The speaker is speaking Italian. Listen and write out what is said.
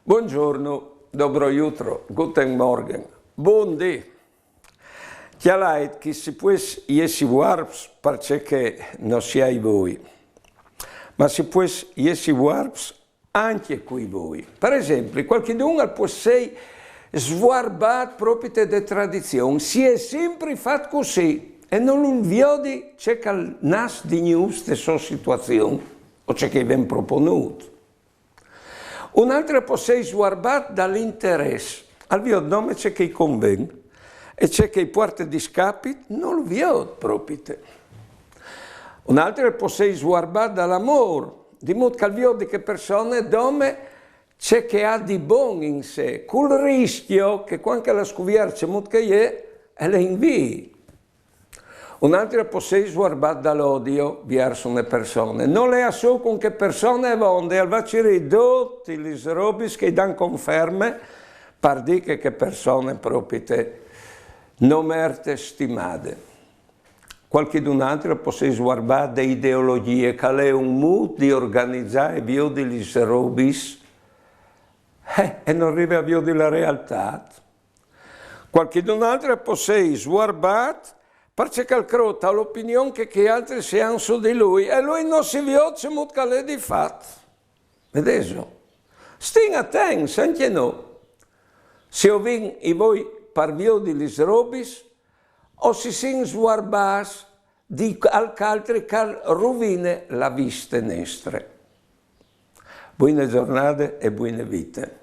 Buongiorno, dobro jutro, guten Morgen, buondì. Chialait che si può jessi warps perché non siai voi, ma si può jessi warps anche qui voi. Per esempio, qualcuno può essere swarbat proprio de tradizione, si è sempre fatto così e non lo vedi c'è che al nas di news de sua situazione o c'è che viene proponuto. Un'altra può essere swarbat dall'interesse, al mio nome c'è che conviene e c'è che porta di scapit non lo vedo proprio. Un'altra può essere swarbat dall'amore, di modo che al mio di che persone dome c'è che ha di buon in sé, col rischio che quando la scoviera c'è molto che è, le invii. Un'altra può essere swarbat dall'odio verso una persona. Non le ha so con che persone vonde, al vacere tutti gli robis che danno conferme per dire che persone proprio non merte stimate. Qualcun altro può essere swarbat da ideologie, che è un modo di organizzare più degli robis e non arriva più della realtà. Qualcun altro può essere swarbat perché calcrota l'opinione che altri si hanno su di lui e lui non si vede molto che l'è di fatto. Vedete? Sting attenti, anche no. Se ho vinto i voi per via degli robis o si sono swarbat di altri che rovina la vista nostra. Buone giornate e buone vite.